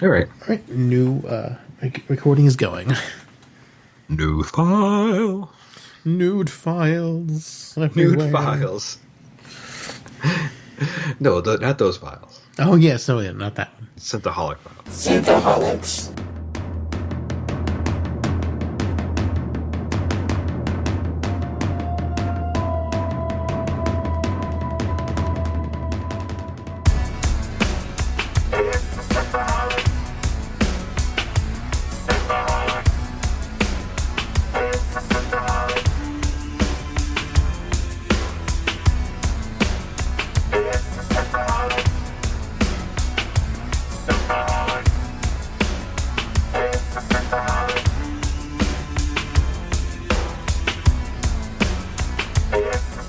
All right. All right. New recording is going. New file. Nude files everywhere. Nude files. No, not those files. Oh, yes. No, yeah, not that one. Synthaholic files. Synthaholics.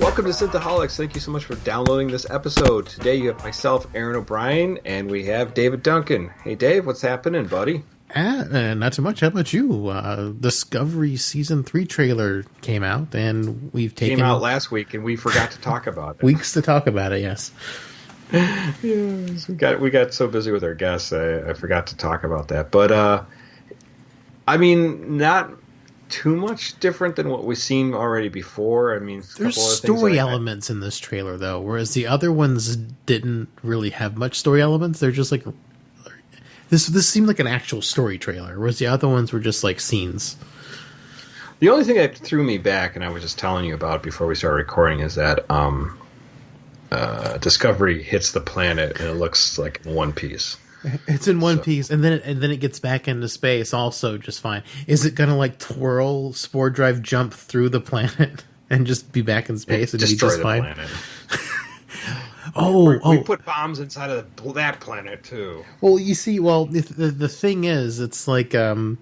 Welcome to Synthaholics. Thank you so much for downloading this episode. Today you have myself, Aaron O'Brien, and we have David Duncan. Hey, Dave, what's happening, buddy? Not too much. How about you? Discovery Season 3 trailer came out, and we've taken... Came out last week, and we forgot to talk about it. Weeks to talk about it, yes. Yes, we got so busy with our guests, I forgot to talk about that. But, I mean, not too much different than what we've seen already before. I mean, there's story elements in this trailer, though, whereas the other ones didn't really have much story elements. They're just like... This seemed like an actual story trailer, whereas the other ones were just like scenes. The only thing that threw me back, and I was just telling you about before we started recording, is that Discovery hits the planet and it looks like in one piece. It's in one piece, and then it gets back into space, also just fine. Is it gonna like twirl, spore drive, jump through the planet, and just be back in space and be just fine? Planet. We put bombs inside of that planet too. Well, you see, the thing is, it's like the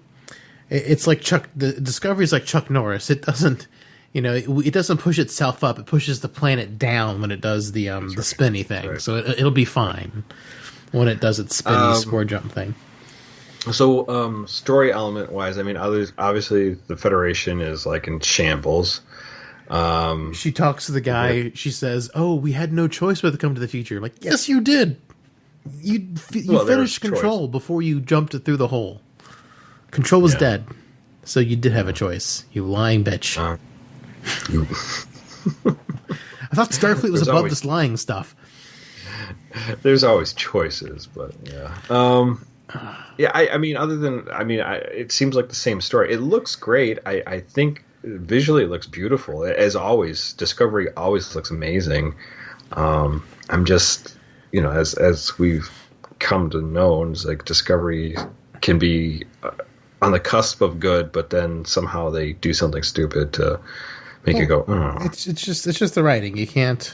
Discovery's like Chuck Norris. It doesn't, it doesn't push itself up. It pushes the planet down when it does the spinny thing. Right. So it'll be fine when it does its spinny spore jump thing. So, story element wise, I mean, obviously the Federation is like in shambles. She talks to the guy. She says, "Oh, we had no choice but to come to the future." I'm like, yes, you did. You finished Control before you jumped it through the hole. Control was dead, so you did have a choice. You lying bitch. I thought Starfleet was above this lying stuff. There's always choices, but yeah. I mean, it seems like the same story. It looks great. I think. Visually, it looks beautiful. As always, Discovery always looks amazing. I'm just, as we've come to know, it's like Discovery can be on the cusp of good, but then somehow they do something stupid to make you go, oh. It's just the writing. You can't.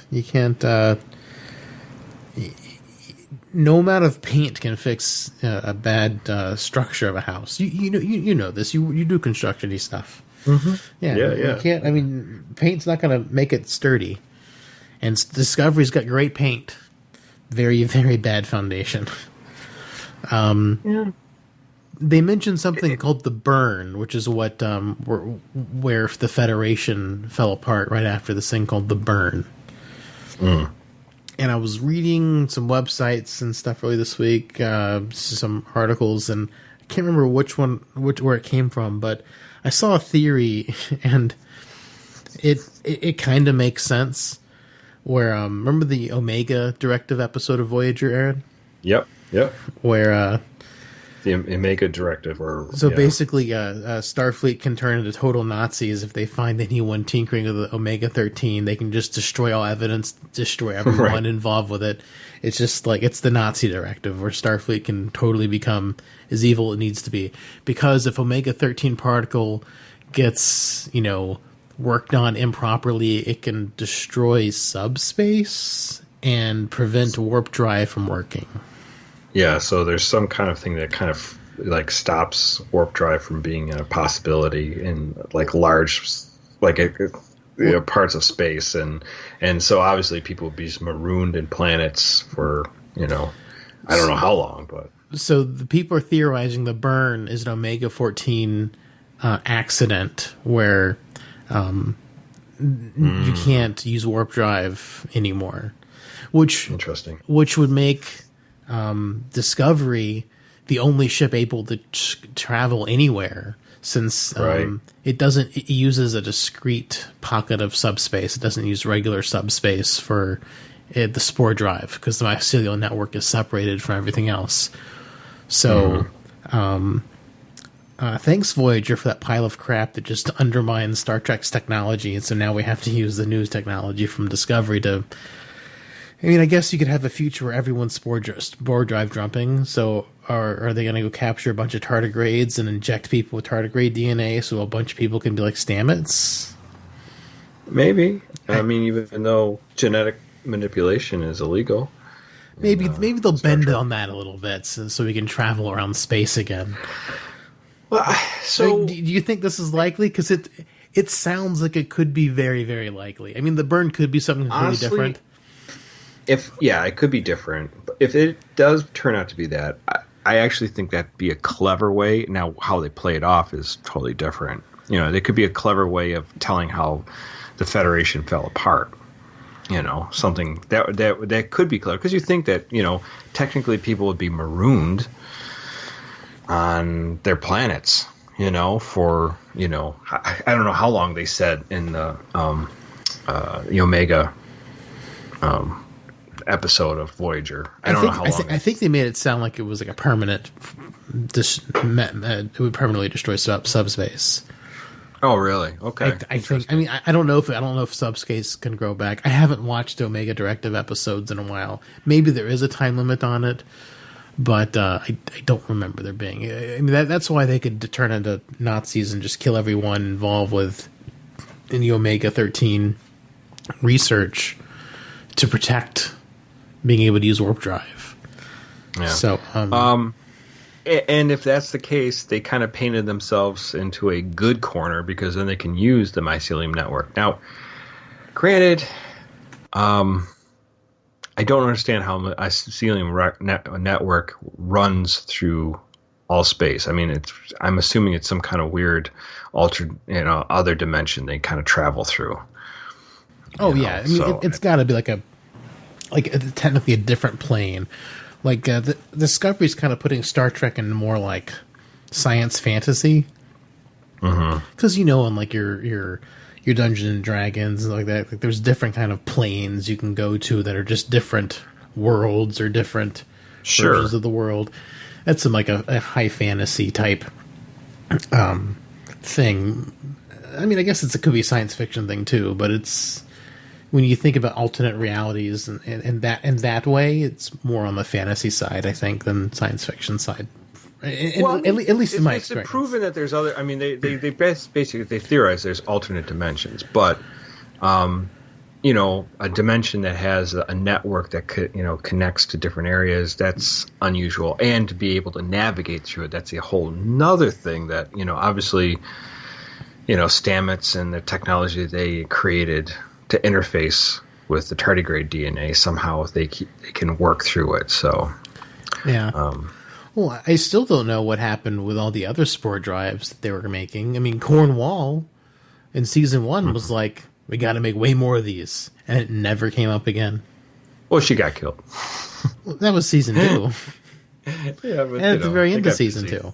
No amount of paint can fix a bad structure of a house. You know this. You do construction-y stuff. Mm-hmm. Yeah. You can't. I mean, paint's not going to make it sturdy. And Discovery's got great paint, very, very bad foundation. They mentioned something called the burn, which is what where the Federation fell apart right after this thing called the burn. Mm. And I was reading some websites and stuff early this week, some articles, and I can't remember where it came from, but I saw a theory, and it kind of makes sense. Where remember the Omega Directive episode of Voyager, Aaron? Yep. Where the Omega Directive, basically, Starfleet can turn into total Nazis if they find anyone tinkering with the Omega 13. They can just destroy all evidence, destroy everyone involved with it. It's just like it's the Nazi Directive, where Starfleet can totally become as evil as it needs to be. Because if Omega 13 particle gets, worked on improperly, it can destroy subspace and prevent warp drive from working. Yeah, so there's some kind of thing that kind of like stops warp drive from being a possibility in like large, parts of space, and so obviously people would be just marooned in planets for I don't know how long, but so the people are theorizing the burn is an Omega 14 accident where you can't use warp drive anymore, which interesting, which would make Discovery the only ship able to travel anywhere, since it uses a discrete pocket of subspace. It doesn't use regular subspace for the spore drive, because the mycelial network is separated from everything else. So, thanks Voyager for that pile of crap that just undermines Star Trek's technology, and so now we have to use the new technology from Discovery to... I mean, I guess you could have a future where everyone's spore drive jumping, so are they going to go capture a bunch of tardigrades and inject people with tardigrade DNA so a bunch of people can be like Stamets? Maybe. I mean, even though genetic manipulation is illegal. Maybe they'll bend on that a little bit so we can travel around space again. Well, so do you think this is likely? Because it sounds like it could be very, very likely. I mean, the burn could be something completely different. It could be different. But if it does turn out to be that, I actually think that'd be a clever way. Now, how they play it off is totally different. You know, it could be a clever way of telling how the Federation fell apart. You know, something that could be clever, because you think that, you know, technically people would be marooned on their planets, you know, for, you know, I don't know how long they said in the Omega episode of Voyager. I don't know how long. I think they made it sound like it was like a permanent, it would permanently destroy subspace. Oh, really? Okay. I think. I mean, I don't know if subspace can grow back. I haven't watched Omega Directive episodes in a while. Maybe there is a time limit on it, but I don't remember there being. I mean, that's why they could turn into Nazis and just kill everyone involved in the Omega 13 research to protect being able to use warp drive. Yeah. So, and if that's the case, they kind of painted themselves into a good corner, because then they can use the mycelium network. Now, granted, I don't understand how a mycelium network runs through all space. I mean, I'm assuming it's some kind of weird other dimension they kind of travel through. Oh yeah, I mean, it's got to be like technically a different plane. Like the Discovery's kind of putting Star Trek in more like science fantasy, because in like your Dungeons and Dragons and like that, like there's different kind of planes you can go to that are just different worlds or different versions of the world. That's like a high fantasy type thing. I mean, I guess it could be a science fiction thing too, but it's. When you think about alternate realities and that way, it's more on the fantasy side, I think, than science fiction side. At least in my experience. It's proven that there's other. I mean, they basically theorize there's alternate dimensions, but a dimension that has a network that connects to different areas, that's unusual, and to be able to navigate through it, that's a whole nother thing that obviously Stamets and the technology they created to interface with the tardigrade DNA, somehow they can work through it. So, yeah. Well, I still don't know what happened with all the other spore drives that they were making. I mean, Cornwall in season 1 was like, we got to make way more of these, and it never came up again. Well, she got killed. Well, that was season 2. Yeah, but and at the very end of season 2,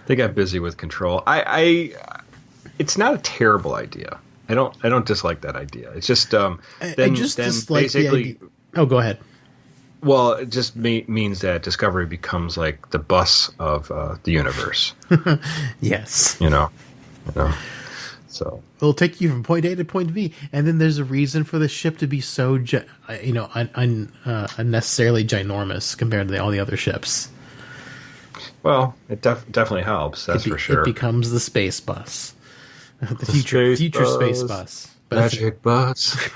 they got busy with Control. It's not a terrible idea. I don't dislike that idea. It's just I just dislike basically. Oh, go ahead. Well, it just means that Discovery becomes like the bus of the universe. Yes. So it'll take you from point A to point B, and then there's a reason for the ship to be so unnecessarily ginormous compared to all the other ships. Well, it definitely helps. That's for sure. It becomes the space bus. The future space bus. Magic bus.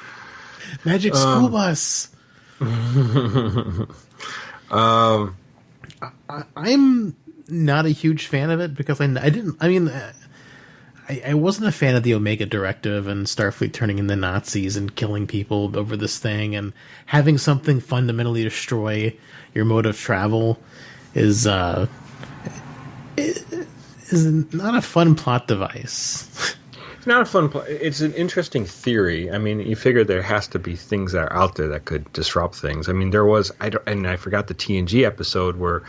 Magic school bus. I'm not a huge fan of it because I wasn't a fan of the Omega Directive and Starfleet turning into Nazis and killing people over this thing, and having something fundamentally destroy your mode of travel is not a fun plot device. It's not a fun plot. It's an interesting theory. I mean, you figure there has to be things that are out there that could disrupt things. I mean, there was, I forgot the TNG episode where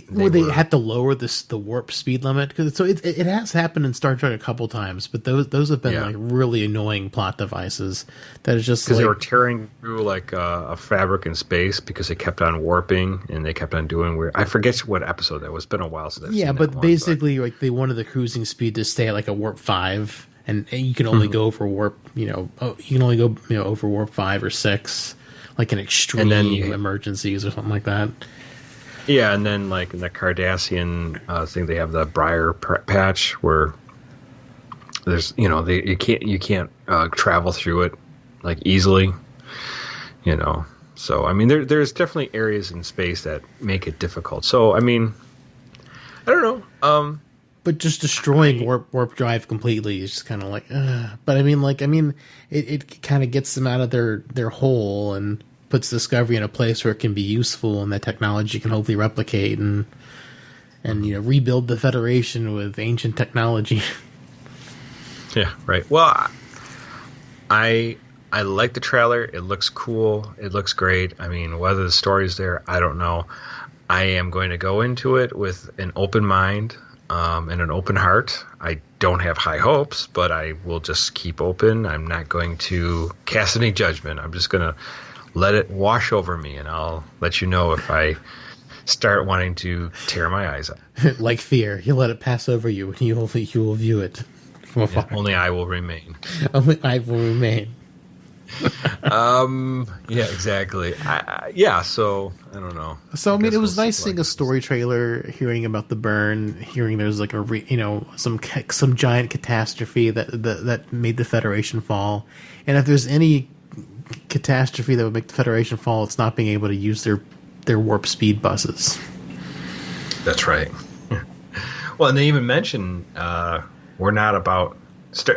Where they had to lower the warp speed limit, because it has happened in Star Trek a couple times, but those have been like really annoying plot devices. That is just because they were tearing through like a fabric in space because they kept on warping and they kept on doing weird. I forget what episode that was. It's been a while since I've seen but that basically like they wanted the cruising speed to stay at like a warp 5, and you can only go over warp. You can only go over warp 5 or 6, like in extreme emergencies or something like that. Yeah, and then like in the Cardassian thing, they have the Briar patch where there's you can't travel through it like easily, So I mean, there's definitely areas in space that make it difficult. So I mean, I don't know. But just destroying warp drive completely is just kind of like. But I mean, it kind of gets them out of their hole and puts Discovery in a place where it can be useful and that technology can hopefully replicate and rebuild the Federation with ancient technology. Yeah, right. Well, I like the trailer. It looks cool. It looks great. I mean, whether the story's there, I don't know. I am going to go into it with an open mind and an open heart. I don't have high hopes, but I will just keep open. I'm not going to cast any judgment. I'm just going to let it wash over me, and I'll let you know if I start wanting to tear my eyes out. Like fear, you let it pass over you, and you will view it from afar. Yeah, only I will remain. Only I will remain. Yeah, exactly. So I don't know. So I mean, it was nice seeing a story trailer, hearing about the burn, hearing there's like some giant catastrophe that made the Federation fall, and if there's any catastrophe that would make the Federation fall, it's not being able to use their warp speed buses. That's right. Well, and they even mention we're not about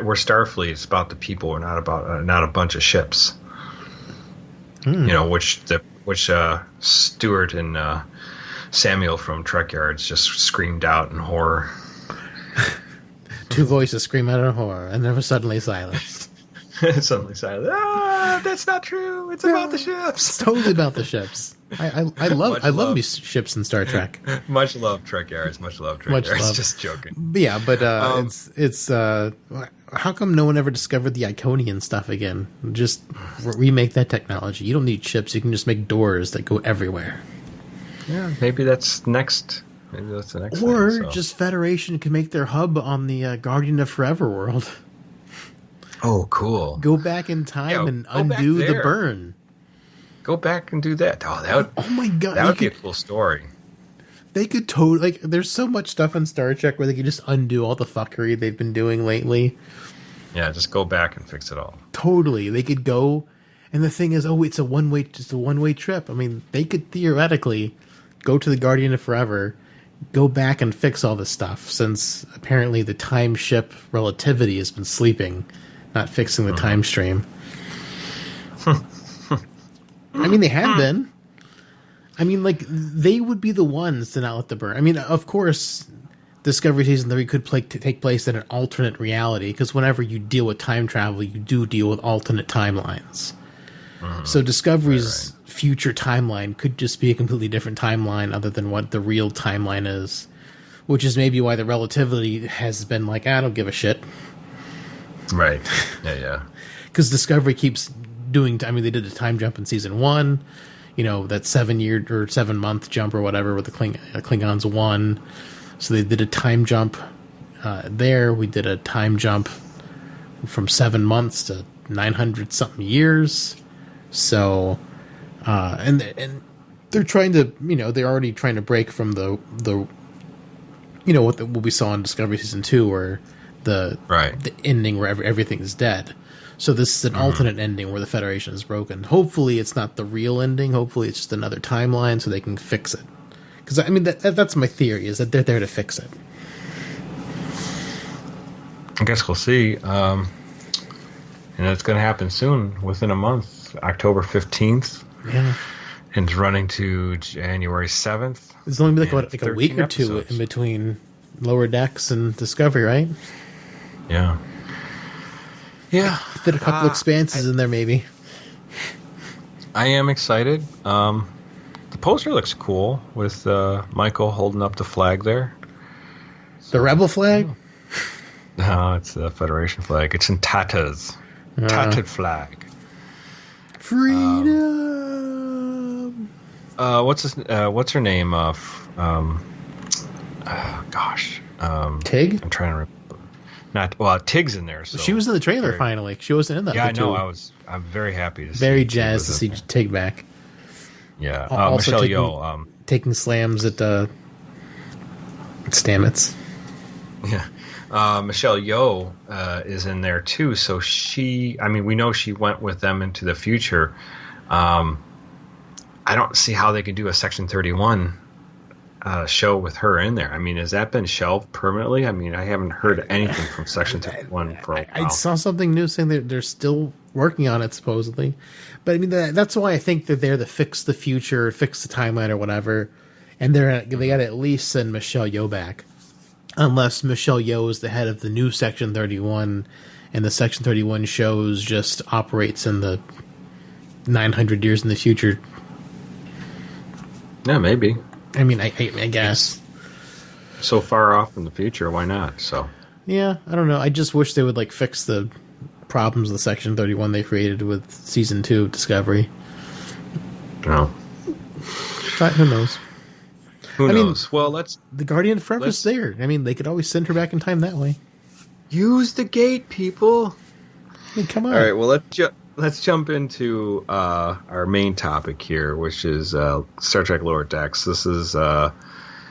we're Starfleet. It's about the people. We're not about not a bunch of ships. Which Stuart and Samuel from Trek Yards just screamed out in horror. Two voices scream out in horror, and then suddenly silence. Suddenly silent. That's not true. It's about the ships. It's totally about the ships. I love these ships in Star Trek. Much love, Trek Yards. Much love, Trek Yards. Love. Just joking. Yeah, but it's how come no one ever discovered the Iconian stuff again? Just remake that technology. You don't need ships. You can just make doors that go everywhere. Yeah, maybe that's next. Maybe that's the next. Or thing, so. Just Federation can make their hub on the Guardian of Forever world. Oh, cool. Go back in time and undo the burn. Go back and do that. Oh my god. That would be a cool story. They could totally, there's so much stuff in Star Trek where they could just undo all the fuckery they've been doing lately. Yeah, just go back and fix it all. Totally. They could go, and the thing is, it's a one-way trip. I mean, they could theoretically go to the Guardian of Forever, go back and fix all this stuff, since apparently the time ship relativity has been sleeping, not fixing the time stream. I mean, they have been. I mean, like, they would be the ones to not let the burn. I mean, of course, Discovery Season 3 could take place in an alternate reality, because whenever you deal with time travel, you do deal with alternate timelines. So Discovery's future timeline could just be a completely different timeline other than what the real timeline is, which is maybe why the relativity has been like, I don't give a shit. Right. Yeah. Because Discovery keeps doing, I mean, they did a time jump in Season 1, that 7-year or 7-month jump or whatever with the Klingons won. So they did a time jump there. We did a time jump from 7 months to 900 something years. So, and they're trying to, they're already trying to break from the what we saw in Discovery Season 2, where the ending where everything is dead. So this is an alternate ending where the Federation is broken. Hopefully it's not the real ending. Hopefully it's just another timeline so they can fix it. Because, I mean, that's my theory, is that they're there to fix it. I guess we'll see. And it's going to happen soon, within a month, October 15th. Yeah. And it's running to January 7th. There's only like a week or two in between Lower Decks and Discovery, right? Yeah. Yeah. Fit a couple expanses in there, maybe. I am excited. The poster looks cool with Michael holding up the flag there. The rebel flag? No, it's the Federation flag. It's in tatters. Tattered flag. Freedom. What's her name? Tig? I'm trying to remember. Tig's in there. So she was in the trailer finally. She wasn't in that. Yeah, I know. I'm very happy to see. Very jazzed to see Tig back. Yeah. Also Michelle Yeoh. Taking slams at Stamets. Yeah. Michelle Yeoh is in there too. So we know she went with them into the future. I don't see how they could do a Section 31 show with her in there. I mean, has that been shelved permanently? I mean, I haven't heard anything from Section 31 for a while. I saw something new saying that they're still working on it, supposedly. But I mean, that's why I think they're there to fix the future, fix the timeline or whatever. And they got to at least send Michelle Yeoh back. Unless Michelle Yeoh is the head of the new Section 31, and the Section 31 shows just operates in the 900 years in the future. Yeah, maybe. I mean, I guess. So far off in the future, why not? So. Yeah, I don't know. I just wish they would fix the problems with Section 31 they created with Season 2 of Discovery. No. But who knows? Who knows? Well, the Guardian of Forever is there. I mean, they could always send her back in time that way. Use the gate, people. I mean, come on. All right. Well, let's jump into our main topic here, which is Star Trek Lower Decks. This is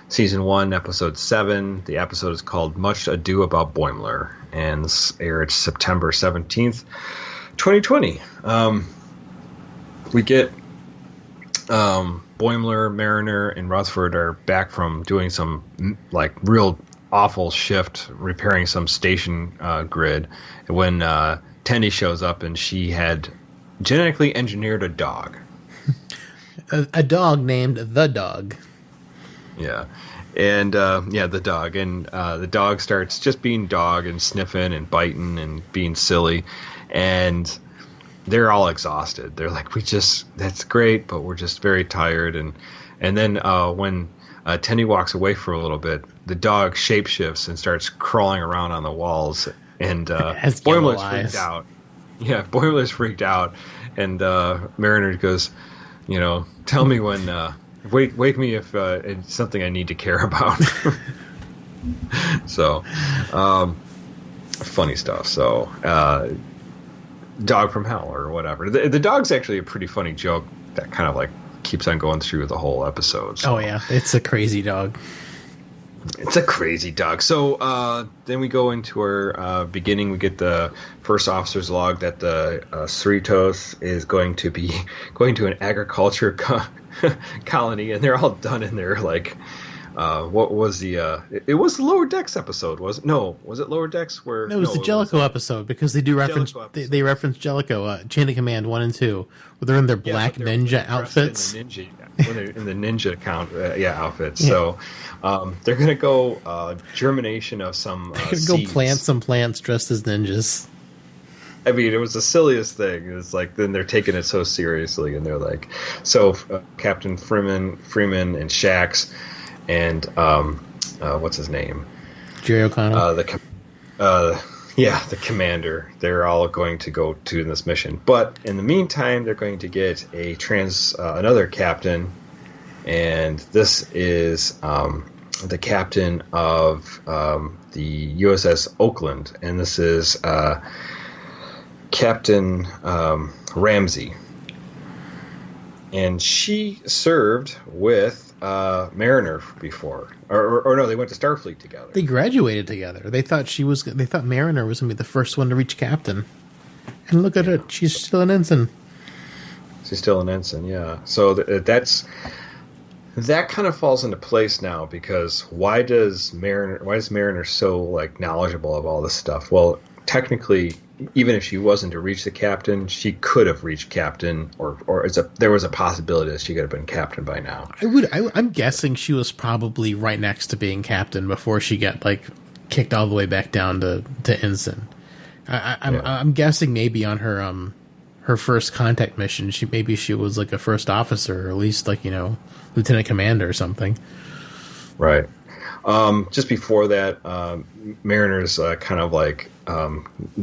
Season 1, Episode 7. The episode is called Much Ado About Boimler, and this aired September 17th, 2020. We get Boimler, Mariner, and Rutherford are back from doing some real awful shift, repairing some station grid, when Tendi shows up, and she had genetically engineered a dog. A dog named The Dog. Yeah. And, the dog. And the dog starts just being dog and sniffing and biting and being silly. And they're all exhausted. They're like, that's great, but we're just very tired. And then when Tendi walks away for a little bit, the dog shapeshifts and starts crawling around on the walls. And Boimler's freaked out. Yeah, Boimler's freaked out. And Mariner goes, tell me when... Wake me if it's something I need to care about. So, funny stuff. So, dog from hell or whatever. The dog's actually a pretty funny joke that kind of keeps on going through the whole episode. So. Oh yeah, it's a crazy dog. It's a crazy dog. So then we go into our beginning. We get the first officer's log that the Cerritos is going to be going to an agriculture colony, and they're all done in there. What was the? It was the Lower Decks episode, was it? No, was it Lower Decks? No, it was the Jellicoe episode, because they do reference they reference Jellicoe, Chain of Command 1 and 2, where they're in their black ninja outfits. When they're in the ninja outfits. Yeah. So they're gonna go germination of some. They're gonna go plant some plants dressed as ninjas. I mean, it was the silliest thing. It's then they're taking it so seriously, and they're Captain Freeman and Shax, and what's his name? Jerry O'Connell. The commander. They're all going to go to this mission, but in the meantime, they're going to get another captain, and this is the captain of the USS Oakland, and this is Captain Ramsey, and she served with Mariner before, or no, they went to Starfleet together. They graduated together. They thought Mariner was going to be the first one to reach captain, and look at her, she's still an ensign. She's still an ensign, yeah. So that kind of falls into place now, because why is Mariner so knowledgeable of all this stuff? Well, technically, even if she wasn't to reach the captain, she could have reached captain, or there was a possibility that she could have been captain by now. I'm guessing she was probably right next to being captain before she got kicked all the way back down to ensign. I'm guessing maybe on her her first contact mission. She was like a first officer, or at least like, you know, lieutenant commander or something. Right. Just before that, Mariner's kind of like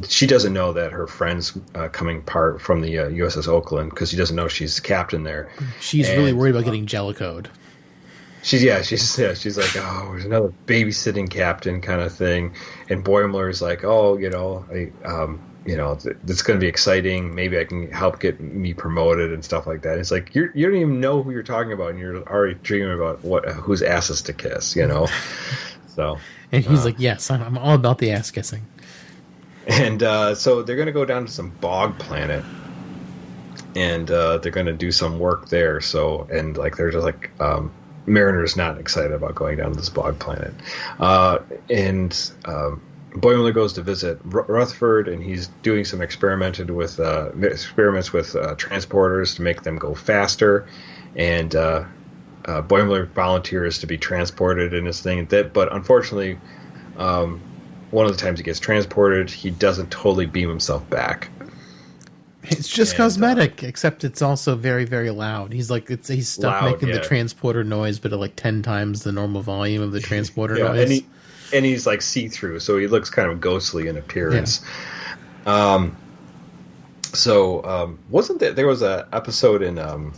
she doesn't know that her friend's coming part from the USS Oakland, because she doesn't know she's the captain there. She's really worried about getting Jellicoed. She's like, oh, there's another babysitting captain kind of thing, and Boimler's like, oh, you know, it's going to be exciting. Maybe I can help get me promoted and stuff like that. It's like you don't even know who you're talking about, and you're already dreaming about whose asses to kiss, you know. So, and he's like, yes, I'm all about the ass kissing. And so they're going to go down to some bog planet, and they're going to do some work there. So, and like they're just like. Mariner's not excited about going down to this bog planet. And Boimler goes to visit Rutherford, and he's doing some experiments with transporters to make them go faster. And Boimler volunteers to be transported in this thing. But unfortunately, one of the times he gets transported, he doesn't totally beam himself back. It's just cosmetic, except it's also very, very loud. He's stuck making the transporter noise, but at like 10 times the normal volume of the transporter noise. And he's like see-through, so he looks kind of ghostly in appearance. Yeah. Wasn't there was an episode in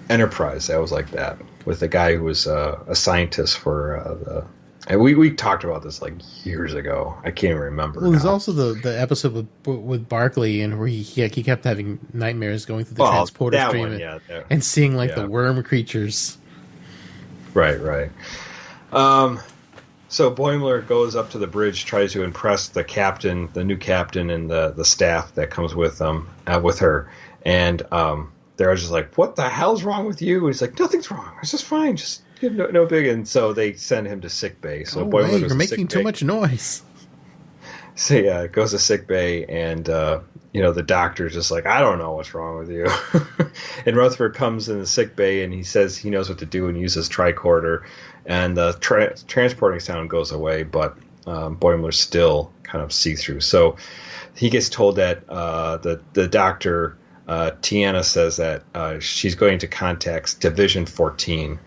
Enterprise that was like that, with the guy who was a scientist for and we talked about this like years ago. I can't even remember. Well, there's also the episode with Barclay, and where he kept having nightmares going through the transporter stream and seeing like the worm creatures. Right. So Boimler goes up to the bridge, tries to impress the captain, the new captain, and the staff that comes with her, and they're just like, "What the hell's wrong with you?" And he's like, "Nothing's wrong. It's just fine. Just no big." And so they send him to sick bay. So Boimler you're making too much noise. So yeah, it goes to sick bay, and the doctor's just like, "I don't know what's wrong with you." And Rutherford comes in the sick bay, and he says he knows what to do and uses tricorder, and the transporting sound goes away, but Boimler's still kind of see through. So he gets told that the doctor. Tiana says that she's going to contact Division 14.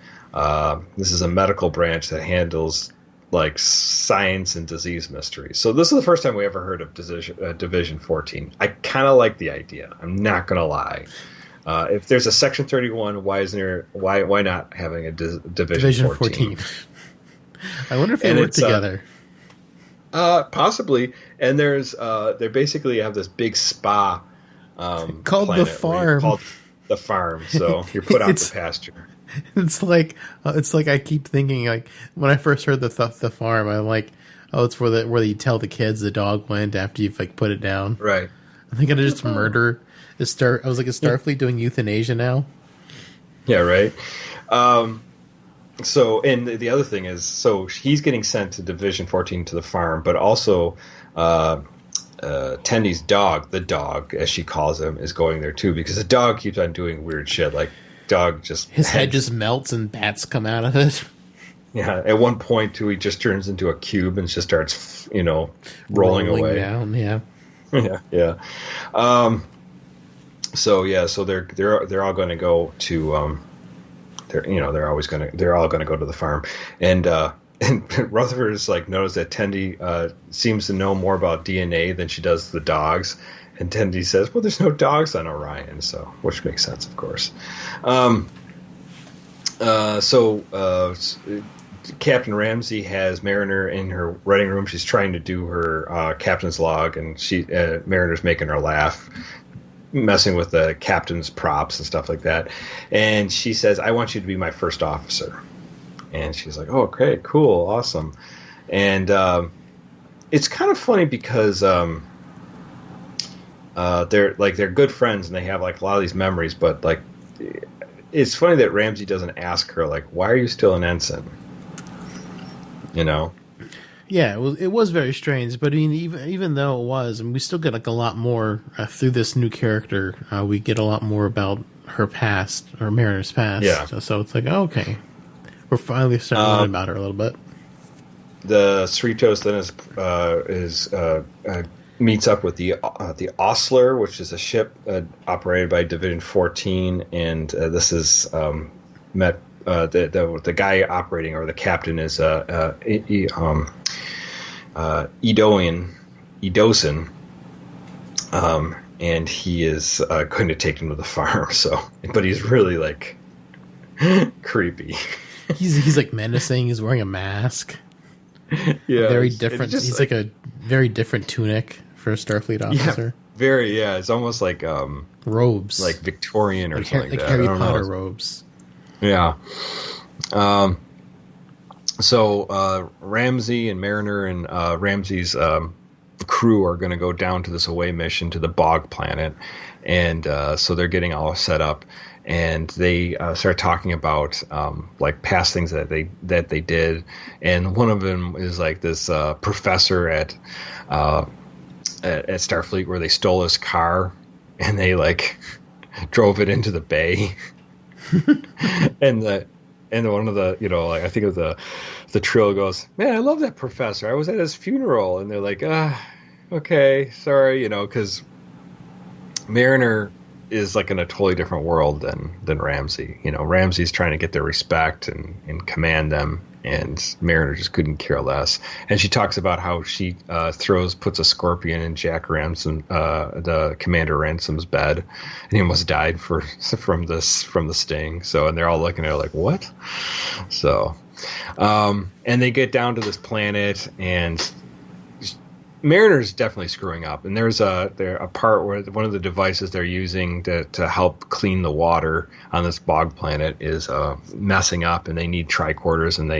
This is a medical branch that handles like science and disease mysteries. So this is the first time we ever heard of Division 14. I kind of like the idea. I'm not going to lie. If there's a Section 31, why not having a Division 14? I wonder if they work together. Possibly. And they basically have this big spa. Called the farm. Called the farm. So you're put out to pasture. It's like I keep thinking, like, when I first heard the farm, I'm like, oh, it's where you tell the kids the dog went after you've like put it down. Right. I think I just murder. I was like, is Starfleet doing euthanasia now? Yeah. Right. So, and the other thing is, so he's getting sent to Division 14 to the farm, but also. Tendy's dog, the dog, as she calls him, is going there too, because the dog keeps on doing weird shit. Like, dog just... His head just melts and bats come out of it. Yeah, at one point, too, he just turns into a cube and just starts, rolling away. Down, yeah. Yeah. So they're all going to go to... they're all going to go to the farm. And Rutherford is like noticed that Tendi seems to know more about DNA than she does the dogs, and Tendi says, "Well, there's no dogs on Orion," which makes sense, of course. Captain Ramsey has Mariner in her writing room. She's trying to do her captain's log, and Mariner's making her laugh, messing with the captain's props and stuff like that. And she says, "I want you to be my first officer." And she's like, "Oh, okay, cool, awesome." And it's kind of funny because they're good friends and they have like a lot of these memories. But like, it's funny that Ramsey doesn't ask her like, "Why are you still an ensign?" Yeah, it was very strange. But I mean, even though it was, and we still get like a lot more through this new character. We get a lot more about her past, or Mariner's past. Yeah. So it's like, okay. We're finally starting to learn about her a little bit. The Cerritos then is meets up with the Ostler, which is a ship operated by Division 14, and this is met the guy operating, or the captain, is Edosin, and he is going to take him to the farm. So, but he's really like creepy. He's like menacing. He's wearing a mask. Yeah, very different. He's like a very different tunic for a Starfleet officer. Yeah, very. Yeah, it's almost like robes, like Victorian or like something like that. Harry Potter robes. Yeah. So Ramsey and Mariner and Ramsey's crew are going to go down to this away mission to the Bog planet, and so they're getting all set up, and they start talking about like past things that they did, and one of them is like this professor at Starfleet, where they stole his car and they like drove it into the bay, and one of the, like I think of the trio goes, "Man, I love that professor. I was at his funeral." And they're like, okay, sorry, because Mariner is like in a totally different world than Ramsey. Ramsey's trying to get their respect and command them, and Mariner just couldn't care less. And she talks about how she puts a scorpion in Jack Ransom, the Commander Ransom's bed, and he almost died from the sting. So, and they're all looking at her like, what? So, and they get down to this planet, and Mariner's definitely screwing up, and there's a part where one of the devices they're using to help clean the water on this bog planet is messing up, and they need tricorders, and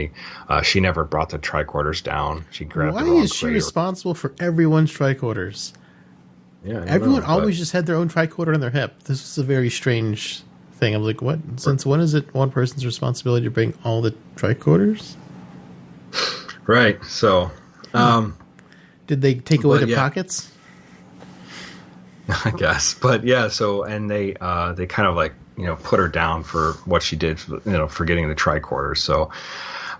she never brought the tricorders down. She grabbed the wrong Why is she responsible for everyone's tricorders? Yeah, everyone always just had their own tricorder on their hip. This is a very strange thing. I'm like, what? Since when is it one person's responsibility to bring all the tricorders? Right. So. Did they take away their pockets? I guess, but yeah. So, and they kind of like put her down for what she did, for getting the tricorders. So,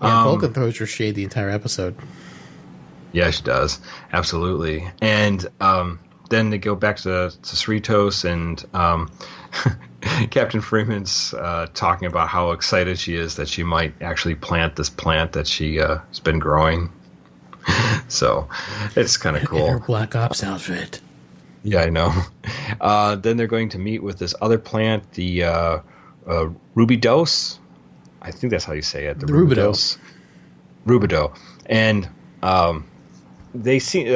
yeah, Vulcan throws her shade the entire episode. Yeah, she does, absolutely. And then they go back to Cerritos, and Captain Freeman's talking about how excited she is that she might actually plant this plant that she has been growing. So it's kind of cool. In her Black Ops outfit. Yeah, I know. Then they're going to meet with this other plant, the Rubidos. I think that's how you say it. The Rubidos. Rubido. And they see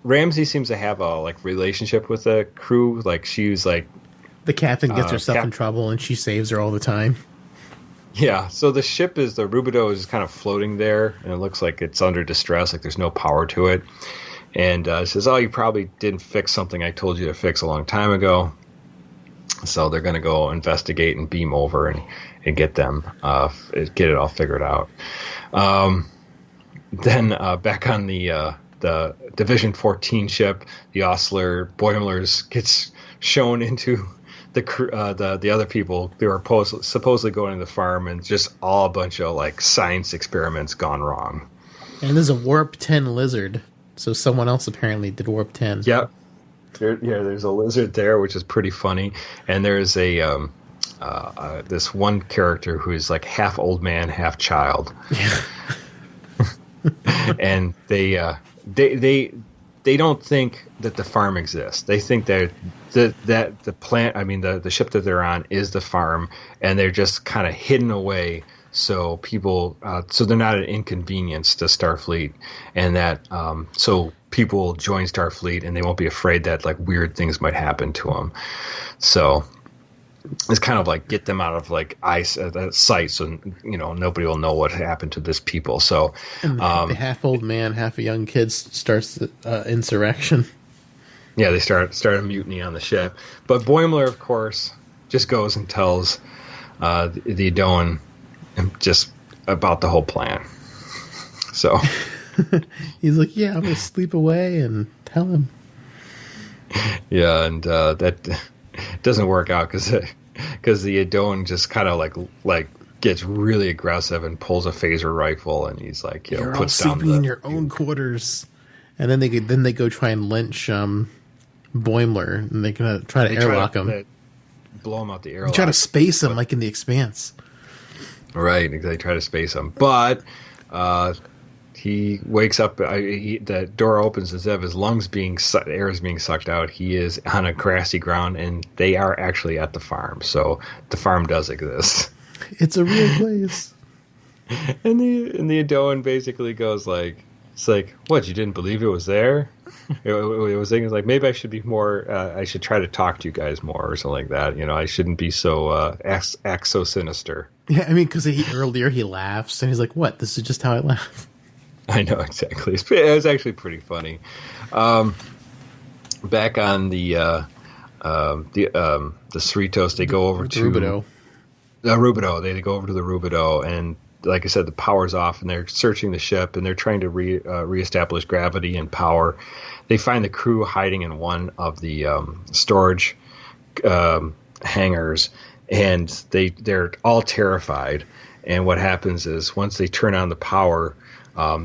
Ramsey seems to have a relationship with the crew. Like, she's like, the captain gets herself in trouble, and she saves her all the time. Yeah, so the Rubido is kind of floating there, and it looks like it's under distress, like there's no power to it. And it says, "Oh, you probably didn't fix something I told you to fix a long time ago." So they're going to go investigate and beam over and get them, get it all figured out. Then back on the Division 14 ship, the Ostler, Boimler gets shown into the other people. They were supposedly going to the farm, and just all a bunch of science experiments gone wrong. And there's a warp 10 lizard, so someone else apparently did warp 10. Yep. There's a lizard there, which is pretty funny, and there's a this one character who is like half old man, half child. Yeah. And they don't think that the farm exists. They think that the plant, the ship that they're on is the farm, and they're just kind of hidden away so people, so they're not an inconvenience to Starfleet, and that so people join Starfleet and they won't be afraid that weird things might happen to them. So it's kind of get them out of sight, so nobody will know what happened to this people. So the half old man, half a young kid starts the insurrection. Yeah, they start a mutiny on the ship. But Boimler, of course, just goes and tells the Adoan just about the whole plan. So he's like, "Yeah, I'm gonna sleep away and tell him." Yeah, and that doesn't work out because the Adoan just kind of gets really aggressive and pulls a phaser rifle, and he's like, "You're puts all down sleeping in your own quarters." And then they go try and lynch Boimler, and they gonna try to airlock him. Blow him out the airlock. Try to space him like in The Expanse. Right, they try to space him, but he wakes up. The door opens instead of his lungs air is being sucked out. He is on a grassy ground, and they are actually at the farm. So the farm does exist. It's a real place. And the Adoan basically goes like, "It's like, what? You didn't believe it was there?" It was thinking like, maybe I should be more. I should try to talk to you guys more or something like that. I shouldn't be so act so sinister. Yeah, I mean, because earlier he laughs and he's like, "What? This is just how I laugh." I know, exactly. It was actually pretty funny. Back on the Cerritos, they go over to Rubido. Rubido. They go over to the Rubido, and like I said, the power's off, and they're searching the ship, and they're trying to reestablish gravity and power. They find the crew hiding in one of the storage hangars, and they're all terrified. And what happens is once they turn on the power,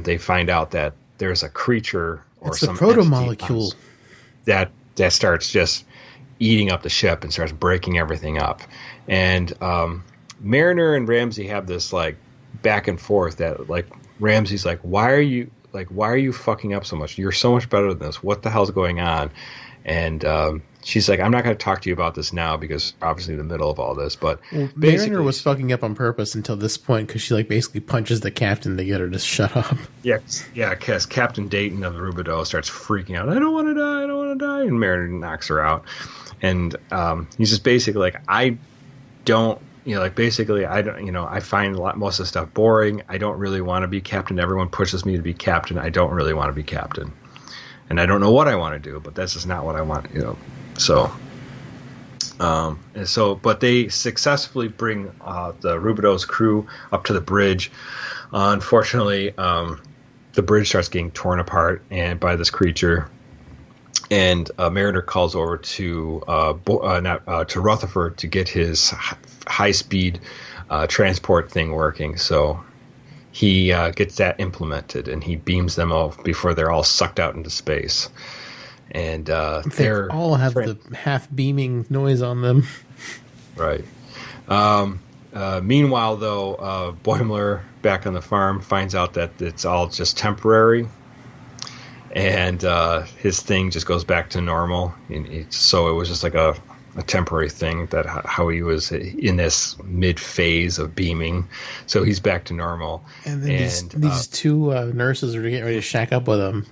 they find out that there's a creature or some proto-molecule that starts just eating up the ship and starts breaking everything up. And Mariner and Ramsey have this like back and forth that like Ramsey's like, why are you fucking up so much? You're so much better than this. What the hell's going on? And she's like, I'm not going to talk to you about this now because obviously in the middle of all this. But Mariner was fucking up on purpose until this point because she like basically punches the captain to get her to shut up. Yeah, because Captain Dayton of the Rubido starts freaking out. I don't want to die, and Mariner knocks her out. And he's just basically like, I don't. Basically, I don't, I find most of the stuff boring. I don't really want to be captain. Everyone pushes me to be captain. I don't really want to be captain. And I don't know what I want to do, but that's just not what I want, So, but they successfully bring the Rubido's crew up to the bridge. Unfortunately, the bridge starts getting torn apart by this creature. And Mariner calls over to Rutherford to get his high-speed transport thing working. So he gets that implemented, and he beams them off before they're all sucked out into space. And they all have the half-beaming noise on them. Right. Meanwhile, though, Boimler, back on the farm, finds out that it's all just temporary. And his thing just goes back to normal. So it was just like a temporary thing that how he was in this mid phase of beaming. So he's back to normal. And then these two nurses are getting ready to shack up with him.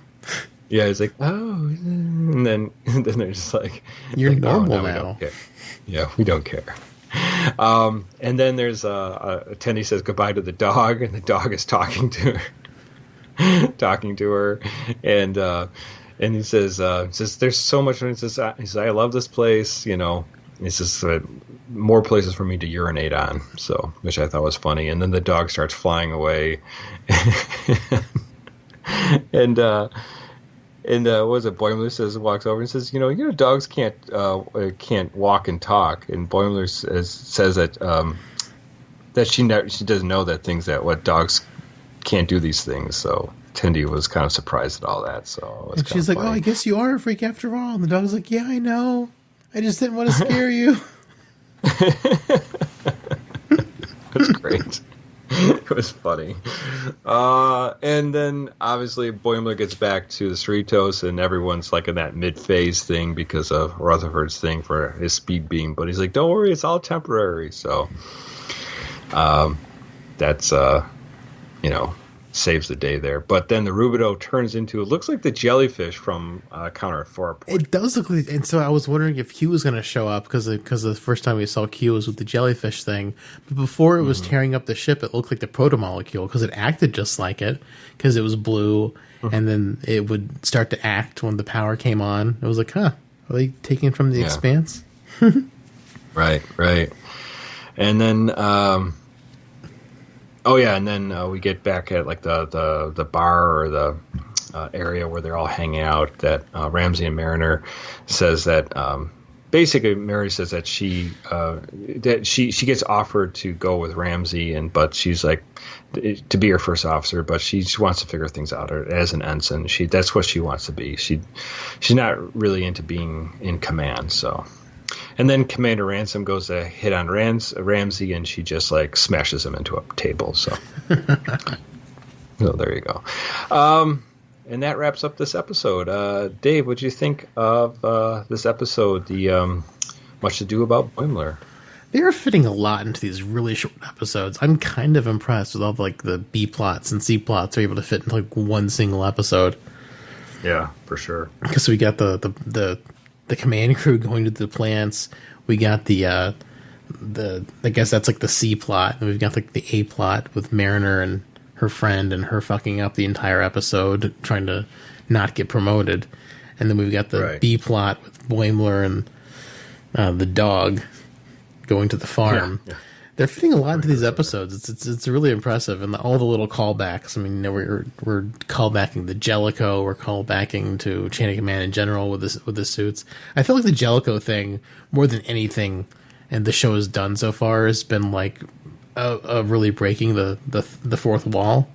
Yeah, he's like, oh, and then they're just like, you're like, normal no, now. We don't care. And then there's Tendi says goodbye to the dog, and the dog is talking to her. And he says there's so much. He says I love this place. He says more places for me to urinate on. So, which I thought was funny. And then the dog starts flying away. And what was it? Boimler walks over and says, dogs can't walk and talk. And Boimler says that she doesn't know that what dogs can't do these things. So Tendi was kind of surprised at all that. So and she's like, funny. Oh, I guess you are a freak after all. And the dog's like, yeah, I know. I just didn't want to scare you. That's great. It was funny. And then obviously Boimler gets back to the Cerritos, and everyone's like in that mid-phase thing because of Rutherford's thing for his speed beam. But he's like, don't worry, it's all temporary. So that's saves the day there. But then the Rubido turns into, it looks like the jellyfish from Counter 4. It does look like, and so I was wondering if Q was going to show up because the first time we saw Q was with the jellyfish thing. But before it was tearing up the ship, it looked like the proto-molecule because it acted just like it because it was blue, and then it would start to act when the power came on. It was like, are they taking it from the Expanse? Right. And then and then we get back at like the bar or the area where they're all hanging out. That Ramsey and Mariner says that basically Mary says that she gets offered to go with Ramsey, but she's like to be her first officer, but she just wants to figure things out as an ensign. That's what she wants to be. She's not really into being in command. So, and then Commander Ransom goes to hit on Ramsey, and she just like smashes him into a table. So, so there you go. And that wraps up this episode. Dave, what do you think of this episode, the Much Ado About Boimler? They are fitting a lot into these really short episodes. I'm kind of impressed with all like the B plots and C plots are able to fit into like one single episode. Yeah, for sure. Because we got the command crew going to the plants. We got the I guess that's like the C plot, and we've got like the A plot with Mariner and her friend and her fucking up the entire episode trying to not get promoted. And then we've got the B plot with Boimler and the dog going to the farm. Yeah. They're fitting a lot into these episodes. It's really impressive. And all the little callbacks. I mean, we're callbacking the Jellicoe. We're callbacking to Chain of Command in general with the suits. I feel like the Jellicoe thing, more than anything, and the show has done so far, has been like really breaking the fourth wall.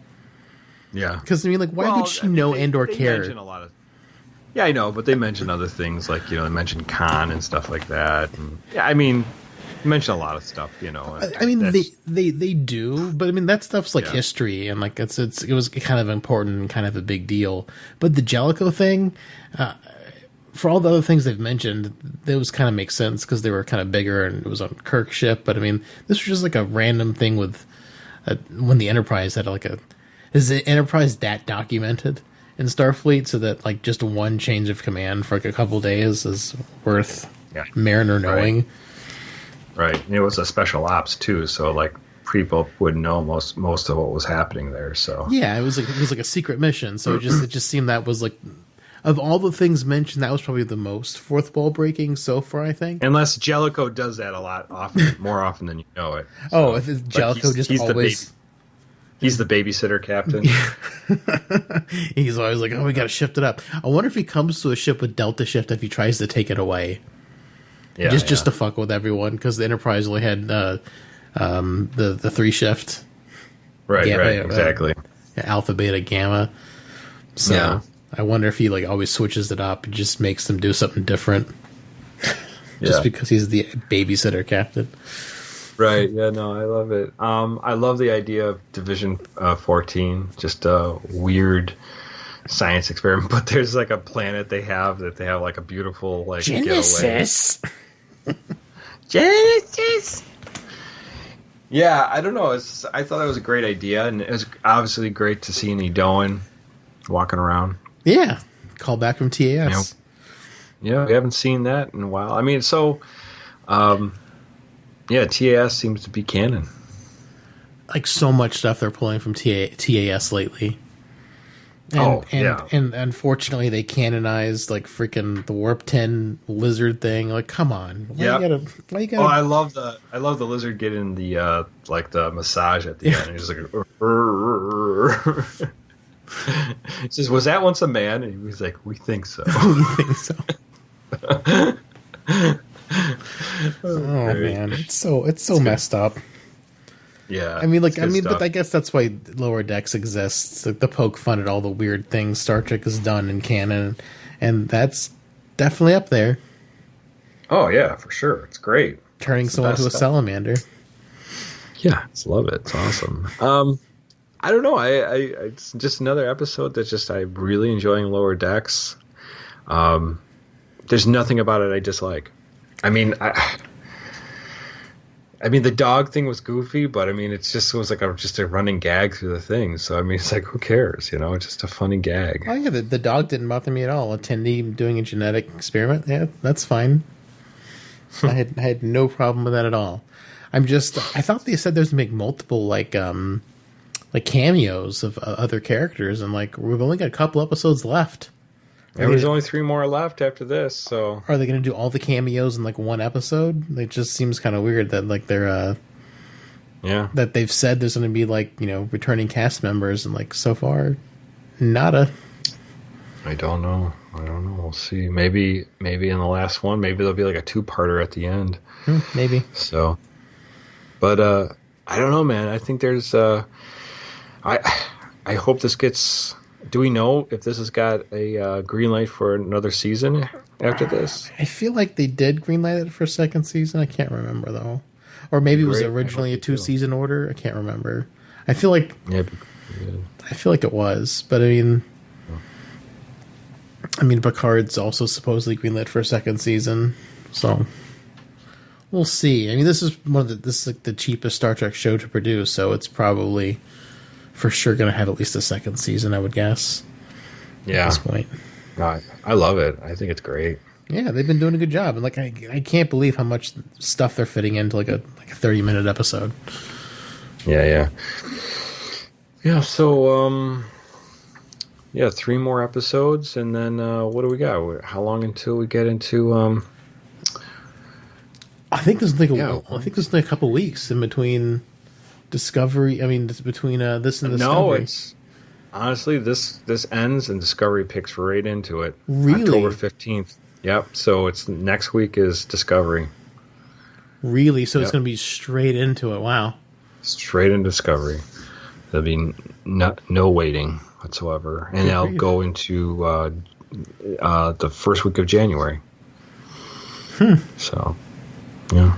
Yeah, because I mean, like, why would she know and/or care? A lot of, yeah, I know, but they mention other things like they mention Khan and stuff like that. And, yeah, I mean, they mention a lot of stuff. I mean, they do, but I mean that stuff's like history, and like it was kind of important and kind of a big deal. But the Jellicoe thing, for all the other things they've mentioned, those kind of make sense because they were kind of bigger and it was on Kirk's ship. But I mean, this was just like a random thing with when the Enterprise had is the Enterprise that documented in Starfleet so that like just one change of command for like a couple days is worth Mariner knowing. Right. And it was a special ops too, so like people would know most of what was happening there. So yeah, it was like a secret mission. So it just seemed that was like, of all the things mentioned, that was probably the most fourth wall breaking so far, I think. Unless Jellicoe does that a lot more often than you know it. So, if Jellicoe he's always... He's the babysitter captain. He's always like, we got to shift it up. I wonder if he comes to a ship with Delta Shift if he tries to take it away. Yeah, just to fuck with everyone, because the Enterprise only had the 3 shift. Right, exactly. Alpha, Beta, Gamma. So I wonder if he like always switches it up and just makes them do something different. Just because he's the babysitter captain. Right, yeah, no, I love it. I love the idea of Division 14, just a weird science experiment, but there's like a planet they have like a beautiful like Genesis. Genesis. Yeah, I don't know. I thought that was a great idea, and it was obviously great to see Nedoan walking around. Yeah, call back from TAS. Yeah, we haven't seen that in a while. I mean, so, TAS seems to be canon. Like so much stuff they're pulling from TAS lately. And unfortunately they canonized like freaking the Warp 10 lizard thing. Like, come on. Why you gotta... Oh, I love the lizard getting the like the massage at the end. He's just like he says, "Was that once a man?" And he was like, "We think so." We think so. Oh man, it's so messed up. Yeah, I mean, but I guess that's why Lower Decks exists. Like, the poke fun at all the weird things Star Trek has done in canon, and that's definitely up there. Oh yeah, for sure, it's great. Turning someone into a salamander. Yeah, I love it. It's awesome. I don't know. It's just another episode that's I'm really enjoying Lower Decks. There's nothing about it I dislike. I mean, the dog thing was goofy, but I mean, it was like just a running gag through the thing. So I mean, it's like, who cares? It's just a funny gag. Oh yeah, the dog didn't bother me at all. Attendee doing a genetic experiment, yeah, that's fine. I had no problem with that at all. I thought they said there's to make multiple like cameos of other characters, and like we've only got a couple episodes left. There's only 3 more left after this, so... Are they going to do all the cameos in, like, one episode? It just seems kind of weird that, like, they're, that they've said there's going to be, like, returning cast members, and, like, so far, nada. I don't know. We'll see. Maybe in the last one, maybe there'll be like a two-parter at the end. Maybe. So, but I don't know, man. I think there's I hope this gets. Do we know if this has got a green light for another season after this? I feel like they did greenlight it for a second season. I can't remember though, or maybe it was originally a 2-season order. I can't remember. I feel like it was, but I mean, Picard's also supposedly greenlit for a second season, so we'll see. I mean, this is like the cheapest Star Trek show to produce, so it's probably for sure going to have at least a second season, I would guess. Yeah. At this point, I love it. I think it's great. Yeah, they've been doing a good job, and like I can't believe how much stuff they're fitting into like a 30-minute episode. Yeah. So 3 more episodes, and then what do we got? How long until we get into? I think there's like a couple weeks in between Discovery. I mean, between this and Discovery. No, it's honestly this ends and Discovery picks right into it. Really? October 15th. Yep. So it's next week is Discovery. Really? So it's going to be straight into it. Wow. Straight into Discovery. There'll be no waiting whatsoever, and I'll go into the first week of January. So, yeah.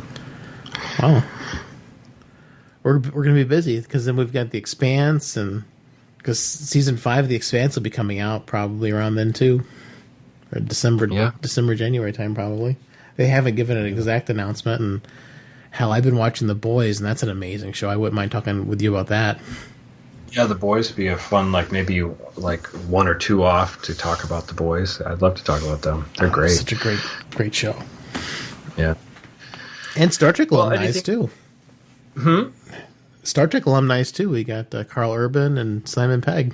Wow. We're going to be busy because then we've got The Expanse, and because season 5 of The Expanse will be coming out probably around then too, or December, January time probably. They haven't given an exact announcement, and hell, I've been watching The Boys, and that's an amazing show. I wouldn't mind talking with you about that. Yeah, The Boys would be a fun, maybe 1 or 2 off to talk about The Boys. I'd love to talk about them. They're great. Such a great show. Yeah. And Star Trek alumni too. Star Trek alumni too. We got Carl Urban and Simon Pegg.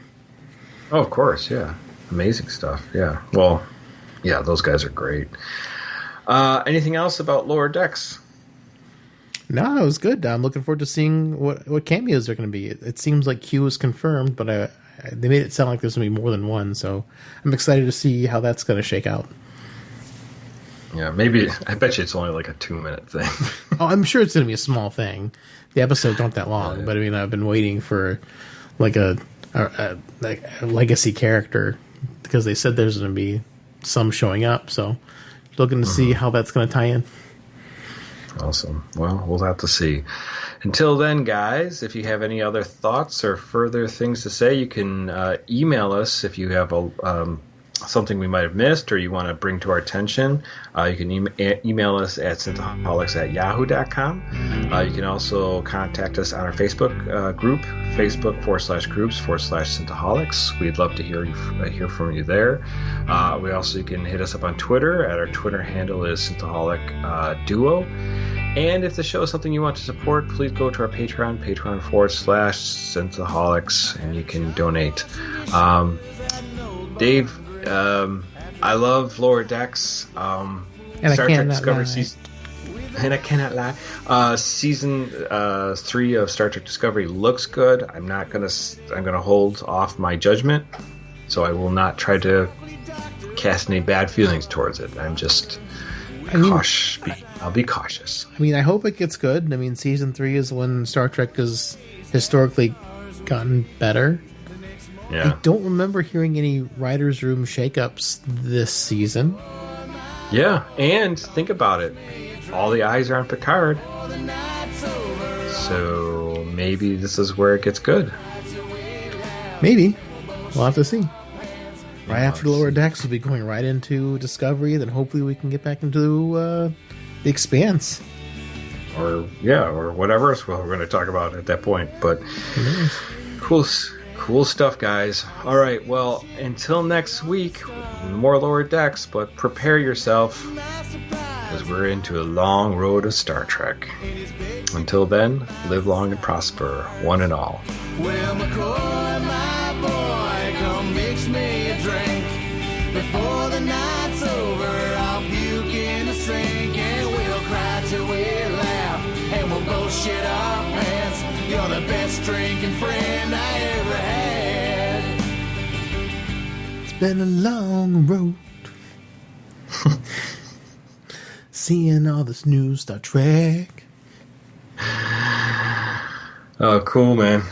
Oh, of course, yeah. Amazing stuff, yeah. Well, yeah, those guys are great. Anything else about Lower Decks? No, it was good. I'm looking forward to seeing what cameos are going to be. It seems like Q is confirmed, but they made it sound like there's going to be more than one, so I'm excited to see how that's going to shake out. Yeah, maybe. I bet you it's only like a 2-minute thing. Oh, I'm sure it's going to be a small thing. The episodes aren't that long, but I mean, I've been waiting for like a legacy character because they said there's going to be some showing up, so looking to see how that's going to tie in. Awesome. Well, we'll have to see. Until then, guys, if you have any other thoughts or further things to say, you can email us if you have something we might have missed or you want to bring to our attention. You can email us at synthaholics@yahoo.com. You can also contact us on our Facebook group, Facebook.com/groups/Synthaholics. We'd love to hear from you there. You can hit us up on Twitter. Our Twitter handle is Synthaholic Duo. And if the show is something you want to support, please go to our Patreon, patreon.com/Synthaholics, and you can donate. Dave, I love Lower Decks. And Star Trek Discovery season, and I cannot lie. Season 3 of Star Trek Discovery looks good. I'm gonna hold off my judgment, so I will not try to cast any bad feelings towards it. I'll be cautious. I mean, I hope it gets good. I mean, season 3 is when Star Trek has historically gotten better. Yeah. I don't remember hearing any writers' room shakeups this season. Yeah, and think about it. All the eyes are on Picard. So maybe this is where it gets good. Maybe. We'll have to see. Right after Lower Decks, we'll be going right into Discovery, then hopefully we can get back into The Expanse. Or whatever else we're going to talk about at that point. But cool stuff, guys. All right, well, until next week, more Lower Decks, but prepare yourself because we're into a long road of Star Trek. Until then, live long and prosper, one and all. Well, McCoy, my boy, come mix me a drink. Before the night's over, I'll puke in the sink, and we'll cry till we laugh, and we'll both shit our pants. You're the best drinking friend I ever had. been a long road. Seeing all this new Star Trek. Oh, cool, man.